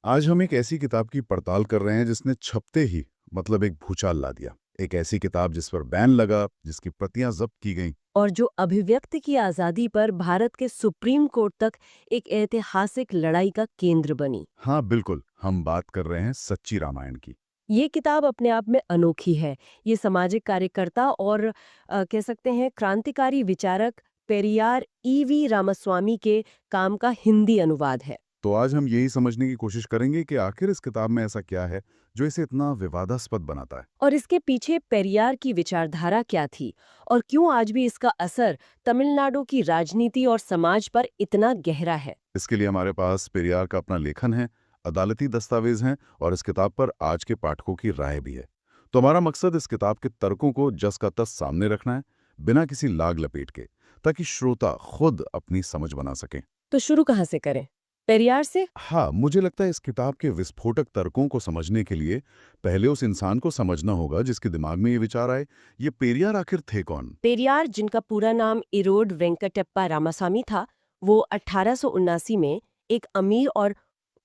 आज हम एक ऐसी किताब की पड़ताल कर रहे हैं जिसने छपते ही मतलब एक भूचाल ला दिया। एक ऐसी किताब जिस पर बैन लगा, जिसकी प्रतियां जब्त की गईं। और जो अभिव्यक्ति की आजादी पर भारत के सुप्रीम कोर्ट तक एक ऐतिहासिक लड़ाई का केंद्र बनी। हाँ बिल्कुल, हम बात कर रहे हैं सच्ची रामायण की। ये किताब अपने आप में अनोखी है। ये सामाजिक कार्यकर्ता और कह सकते हैं क्रांतिकारी विचारक पेरियार ईवी रामास्वामी के काम का हिंदी अनुवाद है। तो आज हम यही समझने की कोशिश करेंगे कि आखिर इस किताब में ऐसा क्या है जो इसे इतना विवादास्पद बनाता है। और इसके पीछे पेरियार की विचारधारा क्या थी और क्यों आज भी इसका असर तमिलनाडु की राजनीति और समाज पर इतना गहरा है। इसके लिए हमारे पास पेरियार का अपना लेखन है, अदालती दस्तावेज हैं और इस किताब पर आज के पाठकों की राय भी है। तो हमारा मकसद इस किताब के तर्कों को जस का तस सामने रखना है, बिना किसी लाग लपेट के, ताकि श्रोता खुद अपनी समझ बना सकें। तो शुरू कहाँ से करें? पेरियार से? हाँ, मुझे लगता है इस किताब के विस्फोटक तर्कों को समझने के लिए पहले उस इंसान को समझना होगा जिसके दिमाग में ये विचार आए। ये पेरियार आखिर थे कौन? पेरियार, जिनका पूरा नाम इरोड वेंकटप्पा रामासामी था, वो 1879 में एक अमीर और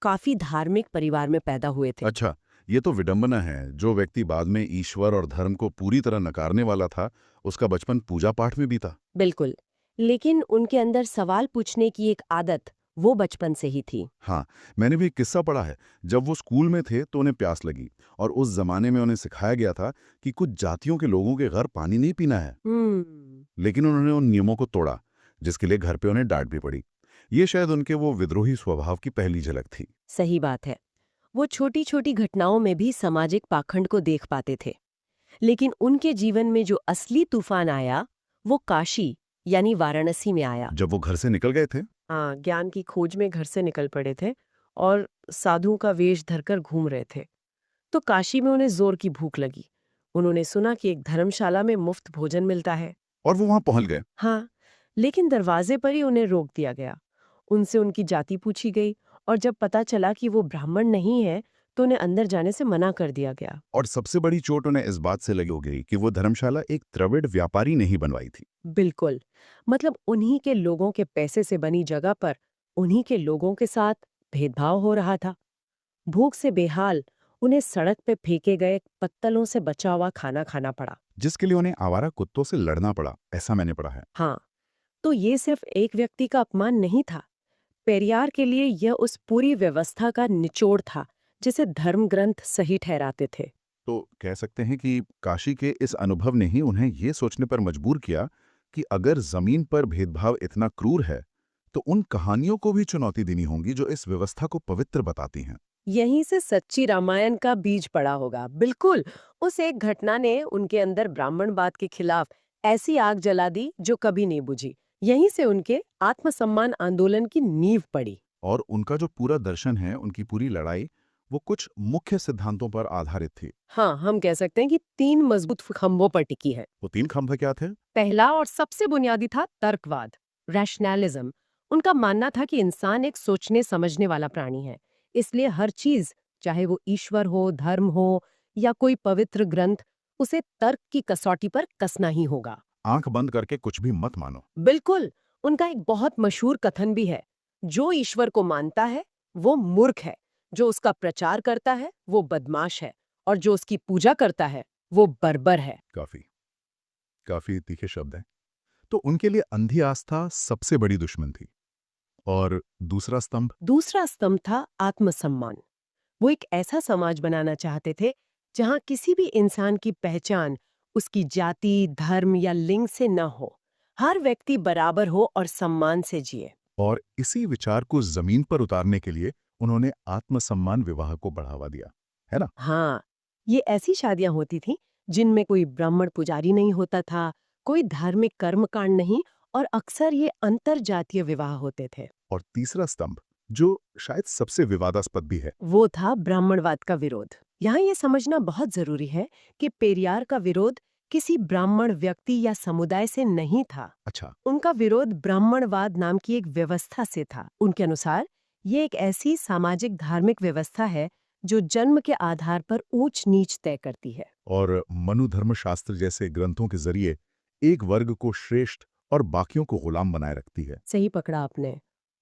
काफी धार्मिक परिवार में पैदा हुए थे। अच्छा, ये तो विडंबना है। जो व्यक्ति बाद में ईश्वर और धर्म को पूरी तरह नकारने वाला था, उसका बचपन पूजा पाठ में बीता। बिल्कुल। लेकिन उनके अंदर सवाल पूछने की एक आदत वो बचपन से ही थी। हाँ, मैंने भी एक किस्सा पढ़ा है। जब वो स्कूल में थे तो उन्हें प्यास लगी और उस जमाने में उन्हें सिखाया गया था कि कुछ जातियों के लोगों के घर पानी नहीं पीना है। लेकिन उन्होंने उन नियमों को तोड़ा, जिसके लिए घर पे उन्हें डांट भी पड़ी। ये शायद उनके वो विद्रोही स्वभाव की पहली झलक थी। सही बात है। वो छोटी छोटी घटनाओं में भी सामाजिक पाखंड को देख पाते थे। लेकिन उनके जीवन में जो असली तूफान आया, वो काशी यानी वाराणसी में आया। जब वो घर से निकल गए थे। हाँ, ज्ञान की खोज में घर से निकल पड़े थे और साधुओं का वेश धरकर घूम रहे थे। तो काशी में उन्हें जोर की भूख लगी। उन्होंने सुना कि एक धर्मशाला में मुफ्त भोजन मिलता है। और वो वहां पहुंच गए। हाँ, लेकिन दरवाजे पर ही उन्हें रोक दिया गया। उनसे उनकी जाति पूछी गई और जब पता चला कि वो ब्राह्मण नहीं है, तो उन्हें अंदर जाने से मना कर दिया गया। और सबसे बड़ी चोट उन्हें इस बात से लगी हो गई कि वो धर्मशाला एक द्रविड़ व्यापारी ने ही बनवाई थी। बिल्कुल। मतलब उन्हीं के लोगों के पैसे से बनी जगह पर उन्हीं के लोगों के साथ भेदभाव हो रहा था। भूख से बेहाल उन्हें सड़क पे फेंके गए पत्तलों से बचा हुआ खाना खाना पड़ा। जिसके लिए उन्हें आवारा कुत्तों से लड़ना पड़ा, ऐसा मैंने पढ़ा है। हाँ, तो ये सिर्फ एक व्यक्ति का अपमान नहीं था। पेरियार के लिए यह उस पूरी व्यवस्था का निचोड़ था, जिसे धर्म ग्रंथ सही ठहराते थे। तो कह सकते हैं कि काशी के इस अनुभव ने ही उन्हें ये सोचने पर मजबूर किया कि अगर जमीन पर भेदभाव इतना क्रूर है, तो उन कहानियों को भी चुनौती देनी होगी जो इस व्यवस्था को पवित्र बताती हैं। यहीं से सच्ची रामायण का बीज पड़ा होगा। बिल्कुल, उस एक घटना ने उनके अंदर ब्राह्मणवाद के खिलाफ ऐसी आग जला दी जो कभी नहीं बुझी। यहीं से उनके आत्मसम्मान आंदोलन की नींव पड़ी। और उनका जो पूरा दर्शन है, उनकी पूरी लड़ाई, वो कुछ मुख्य सिद्धांतों पर आधारित थी। हाँ, हम कह सकते हैं कि 3 मजबूत खंभों पर टिकी है। वो तीन खंभे क्या थे? पहला और सबसे बुनियादी था तर्कवाद, रैशनैलिज्म। उनका मानना था कि इंसान एक सोचने समझने वाला प्राणी है, इसलिए हर चीज, चाहे वो ईश्वर हो, धर्म हो या कोई पवित्र ग्रंथ, उसे तर्क की कसौटी पर कसना ही होगा। आंख बंद करके कुछ भी मत मानो। बिल्कुल। उनका एक बहुत मशहूर कथन भी है, जो ईश्वर को मानता है वो मूर्ख है, जो उसका प्रचार करता है वो बदमाश है, और जो उसकी पूजा करता है वो बर्बर है। काफी काफी तीखे शब्द हैं। तो उनके लिए अंधी आस्था सबसे बड़ी दुश्मन थी। और दूसरा स्तंभ? दूसरा स्तंभ था आत्मसम्मान। वो एक ऐसा समाज बनाना चाहते थे जहां किसी भी इंसान की पहचान उसकी जाति, धर्म या लिंग से न हो। हर व्यक्ति बराबर हो और सम्मान से जिए। और इसी विचार को जमीन पर उतारने के लिए उन्होंने आत्मसम्मान विवाह को बढ़ावा दिया, है ना? हाँ, ये ऐसी शादियां होती थीं जिनमें कोई ब्राह्मण पुजारी नहीं होता था, कोई धार्मिक कर्मकांड नहीं, और अक्सर ये अंतर जातीय विवाह होते थे। और तीसरा स्तंभ, जो शायद सबसे विवादास्पद भी है। वो था ब्राह्मणवाद का विरोध। यहाँ ये समझना बहुत जरूरी है कि पेरियार का विरोध किसी ब्राह्मण व्यक्ति या समुदाय से नहीं था। अच्छा। उनका विरोध ब्राह्मणवाद नाम की एक व्यवस्था से था। उनके अनुसार ये एक ऐसी सामाजिक धार्मिक व्यवस्था है जो जन्म के आधार पर ऊंच नीच तय करती है। और मनु धर्मशास्त्र जैसे ग्रंथों के जरिए, 1 वर्ग को श्रेष्ठ और बाकियों को गुलाम बनाए रखती है। सही पकड़ा आपने।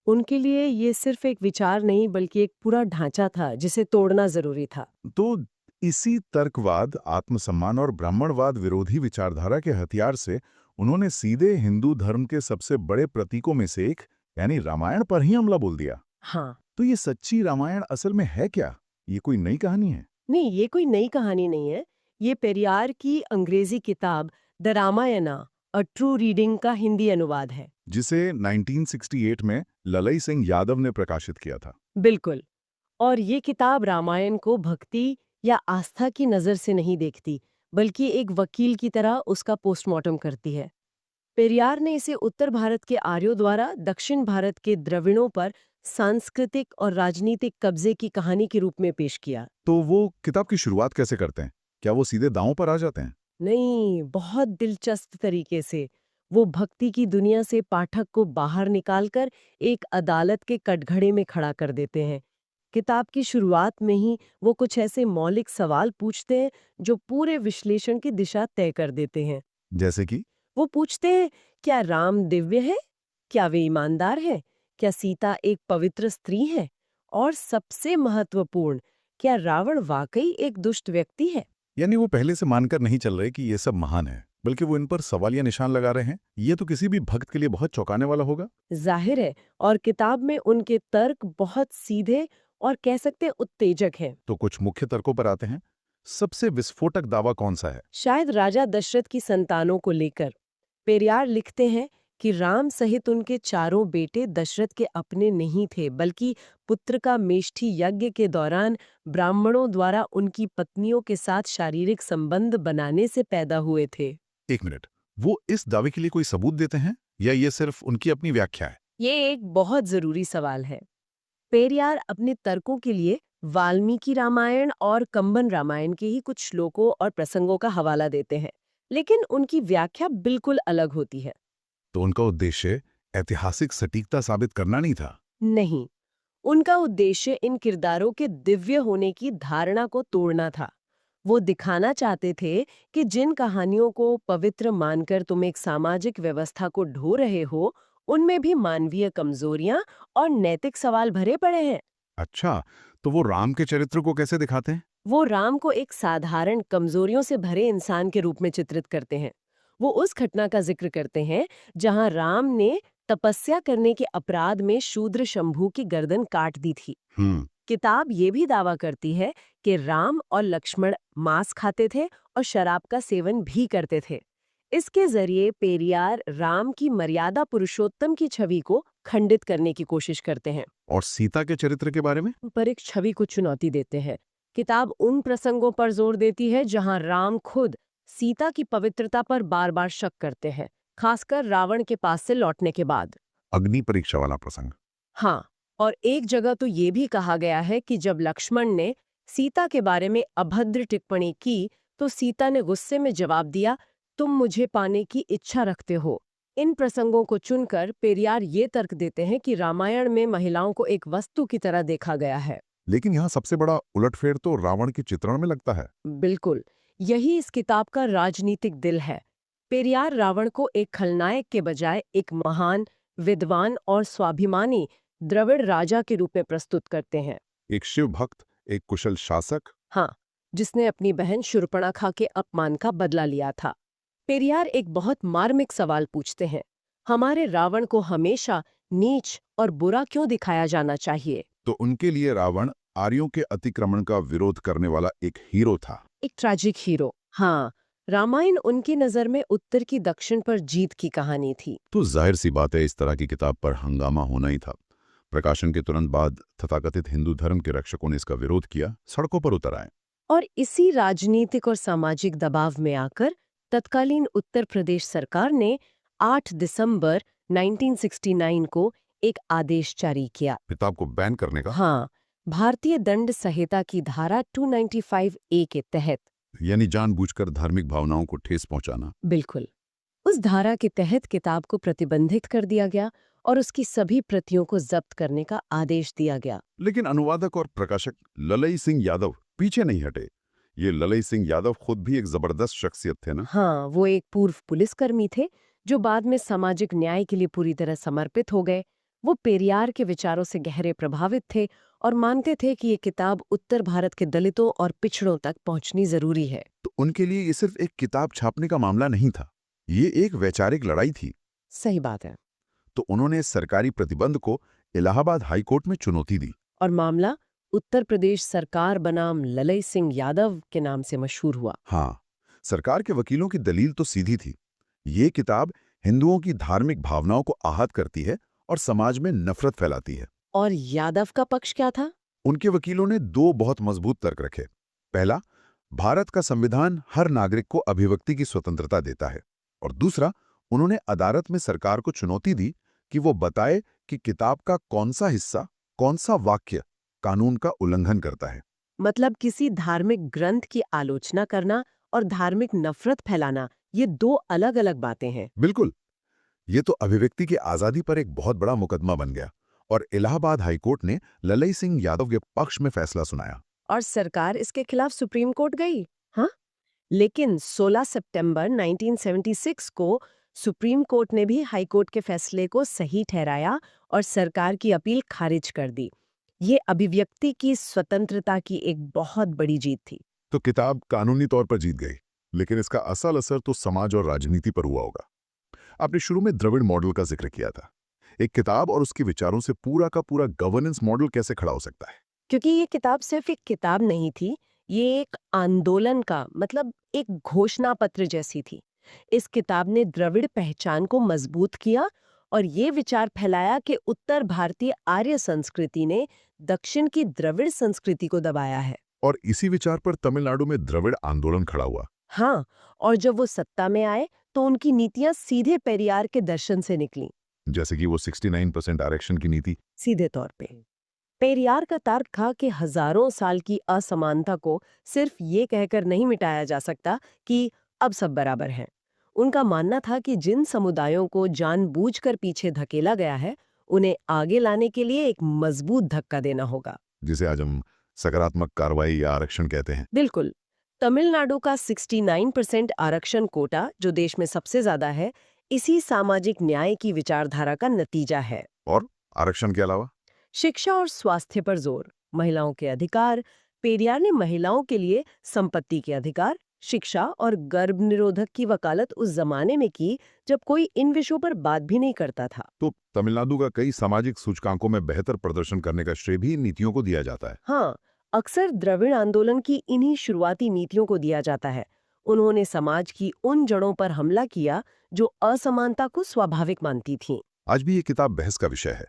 उनके लिए ये सिर्फ एक विचार नहीं बल्कि एक पूरा ढांचा था जिसे तोड़ना जरूरी था। तो इसी तर्कवाद, आत्मसम्मान और ब्राह्मणवाद विरोधी विचारधारा के हथियार से उन्होंने सीधे हिंदू धर्म के सबसे बड़े प्रतीकों में से एक यानी रामायण पर ही हमला बोल दिया। हाँ। तो ये सच्ची रामायण असल में है क्या? ये कोई नई कहानी है? नहीं, ये कोई नई कहानी नहीं है। ये पेरियार की अंग्रेजी किताब the Ramayana a true reading का हिंदी अनुवाद है। जिसे 1968 में ललई सिंह यादव ने प्रकाशित किया था। बिल्कुल। और ये किताब रामायण को भक्ति या आस्था की नज़र से नहीं देखती, बल्कि एक वकील की तरह उसका पोस्टमार्टम करती है। पेरियार ने इसे उत्तर भारत के आर्यों द्वारा दक्षिण भारत के द्रविड़ों पर सांस्कृतिक और राजनीतिक कब्जे की कहानी के रूप में पेश किया। तो वो किताब की शुरुआत कैसे करते हैं? क्या वो सीधे दांव पर आ जाते हैं? नहीं, बहुत दिलचस्प तरीके से। वो भक्ति की दुनिया से पाठक को बाहर निकालकर एक अदालत के कटघरे में खड़ा कर देते हैं। किताब की शुरुआत में ही वो कुछ ऐसे मौलिक सवाल पूछते हैं जो पूरे विश्लेषण की दिशा तय कर देते हैं। जैसे कि वो पूछते हैं, क्या राम दिव्य है? क्या वे ईमानदार हैं? क्या सीता एक पवित्र स्त्री है? और सबसे महत्वपूर्ण, क्या रावण वाकई एक दुष्ट व्यक्ति है? यानी वो पहले से मानकर नहीं चल रहे कि ये सब महान है, बल्कि वो इन पर सवालिया निशान लगा रहे हैं। ये तो किसी भी भक्त के लिए बहुत चौंकाने वाला होगा। जाहिर है, और किताब में उनके तर्क बहुत सीधे और कह सकते हैं उत्तेजक हैं। तो कुछ मुख्य तर्कों पर आते हैं। सबसे विस्फोटक दावा कौन सा है? शायद राजा दशरथ की संतानों को लेकर पेरियार लिखते हैं कि राम सहित उनके चारों बेटे दशरथ के अपने नहीं थे, बल्कि पुत्र का मेष्ठी यज्ञ के दौरान ब्राह्मणों द्वारा उनकी पत्नियों के साथ शारीरिक संबंध बनाने से पैदा हुए थे। एक मिनट, वो इस दावे के लिए कोई सबूत देते हैं या ये सिर्फ उनकी अपनी व्याख्या है? ये एक बहुत जरूरी सवाल है। पेरियार अपने तर्कों के लिए वाल्मीकि रामायण और कंबन रामायण के ही कुछ श्लोकों और प्रसंगों का हवाला देते हैं, लेकिन उनकी व्याख्या बिल्कुल अलग होती है। तो उनका उद्देश्य ऐतिहासिक सटीकता साबित करना नहीं था? नहीं, उनका उद्देश्य इन किरदारों के दिव्य होने की धारणा को तोड़ना था। वो दिखाना चाहते थे कि जिन कहानियों को पवित्र मानकर तुम एक सामाजिक व्यवस्था को ढो रहे हो, उनमें भी मानवीय कमजोरियां और नैतिक सवाल भरे पड़े हैं। अच्छा, तो वो राम के चरित्र को कैसे दिखाते हैं? वो राम को एक साधारण कमजोरियों से भरे इंसान के रूप में चित्रित करते हैं। वो उस घटना का जिक्र करते हैं जहां राम ने तपस्या करने के अपराध में शूद्र शंभू की गर्दन काट दी थी। किताब ये भी दावा करती है कि राम और लक्ष्मण मांस खाते थे और शराब का सेवन भी करते थे। इसके जरिए पेरियार राम की मर्यादा पुरुषोत्तम की छवि को खंडित करने की कोशिश करते हैं, और सीता के चरित्र के बारे में? पर एक छवि को चुनौती देते हैं। किताब उन प्रसंगों पर जोर देती है जहां राम खुद सीता की पवित्रता पर बार बार शक करते हैं, खासकर रावण के पास से लौटने के बाद। अग्नि परीक्षा वाला प्रसंग। हाँ, और एक जगह तो ये भी कहा गया है कि जब लक्ष्मण ने सीता के बारे में अभद्र टिप्पणी की, तो सीता ने गुस्से में जवाब दिया, तुम मुझे पाने की इच्छा रखते हो। इन प्रसंगों को चुनकर पेरियार ये तर्क देते हैं कि रामायण में महिलाओं को एक वस्तु की तरह देखा गया है। लेकिन यहाँ सबसे बड़ा उलटफेर तो रावण के चित्रण में लगता है। बिल्कुल, यही इस किताब का राजनीतिक दिल है। पेरियार रावण को एक खलनायक के बजाय एक महान, विद्वान और स्वाभिमानी द्रविड़ राजा के रूप में प्रस्तुत करते हैं। एक शिव भक्त, एक कुशल शासक। हाँ, जिसने अपनी बहन शूर्पणखा के अपमान का बदला लिया था। पेरियार एक बहुत मार्मिक सवाल पूछते हैं, हमारे रावण को हमेशा नीच और बुरा क्यों दिखाया जाना चाहिए? तो उनके लिए रावण आर्यों के अतिक्रमण का विरोध करने वाला एक हीरो था। एक ट्रैजिक हीरो। हाँ, रामायण उनकी नजर में उत्तर की दक्षिण पर जीत की कहानी थी। तो जाहिर सी बात है, इस तरह की किताब पर हंगामा होना ही था। प्रकाशन के तुरंत बाद तथाकथित हिंदू धर्म के रक्षकों ने इसका विरोध किया, सड़कों पर उतर आए। और इसी राजनीतिक और सामाजिक दबाव में आकर तत्कालीन उत्तर प्रदेश सरकार ने 8 दिसंबर 1969 को एक आदेश जारी किया। किताब को बैन करने का? हाँ, भारतीय दंड संहिता की धारा 295A के तहत। यानी जानबूझकर धार्मिक भावनाओं को ठेस पहुंचाना। बिल्कुल। उस धारा के तहत किताब को प्रतिबंधित कर दिया गया और उसकी सभी प्रतियों को जब्त करने का आदेश दिया गया। लेकिन अनुवादक और प्रकाशक ललई सिंह यादव पीछे नहीं हटे। ये ललई सिंह यादव खुद भी एक जबरदस्त शख्सियत थे ना? हाँ, वो एक पूर्व पुलिसकर्मी थे जो बाद में सामाजिक न्याय के लिए पूरी तरह समर्पित हो गए। वो पेरियार के विचारों से गहरे प्रभावित थे और मानते थे कि ये किताब उत्तर भारत के दलितों और पिछड़ों तक पहुंचनी जरूरी है। तो उनके लिए ये सिर्फ एक किताब छापने का मामला नहीं था, ये एक वैचारिक लड़ाई थी। सही बात है। तो उन्होंने इस सरकारी प्रतिबंध को इलाहाबाद हाई कोर्ट में चुनौती दी। और मामला उत्तर प्रदेश सरकार बनाम ललई सिंह यादव के नाम से मशहूर हुआ। हाँ, सरकार के वकीलों की दलील तो सीधी थी। ये किताब हिंदुओं की धार्मिक भावनाओं को आहत करती है और समाज में नफरत फैलाती है। और यादव का पक्ष क्या था? उनके वकीलों ने दो बहुत मजबूत तर्क रखे। पहला, भारत का संविधान हर नागरिक को अभिव्यक्ति की स्वतंत्रता देता है। और दूसरा, उन्होंने अदालत में सरकार को चुनौती दी कि वो बताए कि किताब का कौन सा हिस्सा, कौन सा वाक्य कानून का उल्लंघन करता है। मतलब किसी धार्मिक ग्रंथ की आलोचना करना और धार्मिक नफरत फैलाना, ये दो अलग-अलग बातें हैं। बिल्कुल, ये तो अभिव्यक्ति की आजादी पर एक बहुत बड़ा मुकदमा बन गया और इलाहाबाद हाईकोर्ट ने ललई सिंह यादव के पक्ष में फैसला सुनाया। और सरकार इसके खिलाफ सुप्रीम कोर्ट गई। हाँ, लेकिन 16 सितंबर 1976 को सुप्रीम कोर्ट ने भी हाई कोर्ट के फैसले को सही ठहराया और सरकार की अपील खारिज कर दी। ये अभिव्यक्ति की स्वतंत्रता की एक बहुत बड़ी जीत थी। तो किताब कानूनी तौर पर जीत गई, लेकिन इसका असल असर तो समाज और राजनीति पर हुआ होगा। आपने शुरू में द्रविड़ मॉडल का जिक्र किया था। एक किताब और उसके विचारों से पूरा का पूरा गवर्नेंस मॉडल कैसे खड़ा हो सकता है? क्योंकि ये किताब सिर्फ एक किताब नहीं थी, ये एक आंदोलन का मतलब एक घोषणा पत्र जैसी थी। इस किताब ने द्रविड़ पहचान को मजबूत किया और ये विचार फैलाया कि उत्तर भारतीय आर्य संस्कृति ने दक्षिण की द्रविड़ संस्कृति को दबाया है। और इसी विचार पर तमिलनाडु में द्रविड़ आंदोलन खड़ा हुआ। हाँ, और जब वो सत्ता में आए तो उनकी नीतियां सीधे पेरियार के दर्शन से निकली। जैसे कि वो 69% आरक्षण की नीति। सीधे तौर पे पेरियार का तर्क था कि हजारों साल की असमानता को सिर्फ ये कहकर नहीं मिटाया जा सकता कि अब सब बराबर हैं। उनका मानना था कि जिन समुदायों को जानबूझकर पीछे धकेला गया है, उन्हें आगे लाने के लिए एक मजबूत धक्का देना होगा। जिसे आज हम सकारात्मक कार्रवाई या आरक्षण कहते हैं। बिल्कुल। तमिलनाडु का 69% आरक्षण कोटा, जो देश में सबसे ज्यादा है, इसी सामाजिक न्याय की विचारधारा का नतीजा है। और आरक्षण के अलावा शिक्षा और स्वास्थ्य पर जोर, महिलाओं के अधिकार। पेरियार ने महिलाओं के लिए संपत्ति के अधिकार, शिक्षा और गर्भ निरोधक की वकालत उस जमाने में की जब कोई इन विषयों पर बात भी नहीं करता था। तो तमिलनाडु का कई सामाजिक सूचकांकों में बेहतर प्रदर्शन करने का श्रेय भी नीतियों को दिया जाता है। हाँ, अक्सर द्रविड़ आंदोलन की इन्हीं शुरुआती नीतियों को दिया जाता है। उन्होंने समाज की उन जड़ों पर हमला किया जो असमानता को स्वाभाविक मानती थीं। आज भी ये किताब बहस का विषय है।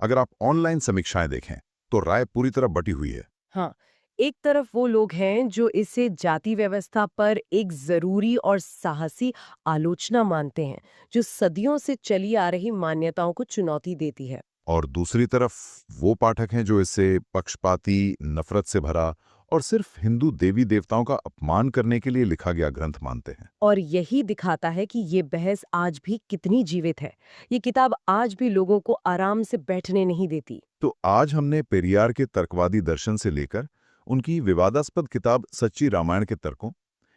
अगर आप ऑनलाइन समीक्षाएं देखें तो राय पूरी तरह बटी हुई है। हाँ, एक तरफ वो लोग हैं जो इसे जाति व्यवस्था पर एक जरूरी और साहसी आलोचना मानते हैं, जो सदियों से चली आ रही मान्यताओं को चुनौती देती है। और दूसरी तरफ वो पाठक हैं जो इसे पक्षपाती, नफरत से भरा और सिर्फ हिंदू देवी देवताओं का अपमान करने के लिए लिखा गया ग्रंथ मानते हैं। और यही दिखाता है कि ये बहस आज भी कितनी जीवित है। ये किताब आज भी लोगों को आराम से बैठने नहीं देती। तो आज हमने पेरियार के तर्कवादी दर्शन से लेकर उनकी विवादास्पद किताब सच्ची रामायण के तर्कों,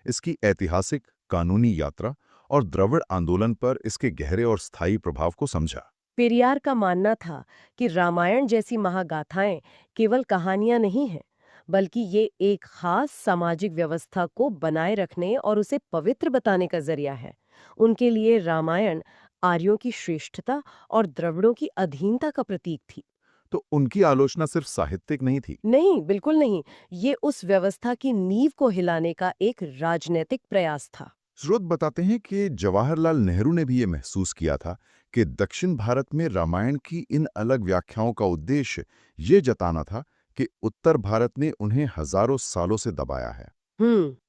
इसकी ऐतिहासिक कानूनी यात्रा और द्रविड़ आंदोलन पर इसके गहरे और स्थायी प्रभाव को समझा। पेरियार का मानना था कि रामायण जैसी महागाथाएं केवल कहानियां नहीं हैं, बल्कि ये एक खास सामाजिक व्यवस्था को बनाए रखने और उसे पवित्र बताने का जरिया है। उनके लिए रामायण आर्यों की श्रेष्ठता और द्रविड़ों की अधीनता का प्रतीक थी। तो उनकी आलोचना सिर्फ साहित्यिक नहीं थी। नहीं, बिल्कुल नहीं। ये उस व्यवस्था की नींव को हिलाने का एक राजनीतिक प्रयास था। स्रोत बताते हैं कि जवाहरलाल नेहरू ने भी ये महसूस किया था कि दक्षिण भारत में रामायण की इन अलग व्याख्याओं का उद्देश्य ये जताना था कि उत्तर भारत ने उन्हें हजारों सालों से दबाया है।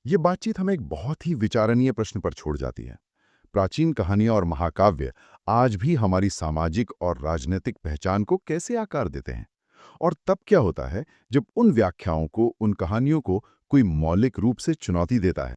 ये बातचीत हमें एक बहुत ही विचारणीय प्रश्न पर छोड़ जाती है। प्राचीन कहानियां और महाकाव्य आज भी हमारी सामाजिक और राजनीतिक पहचान को कैसे आकार देते हैं? और तब क्या होता है जब उन व्याख्याओं को, उन कहानियों को कोई मौलिक रूप से चुनौती देता है?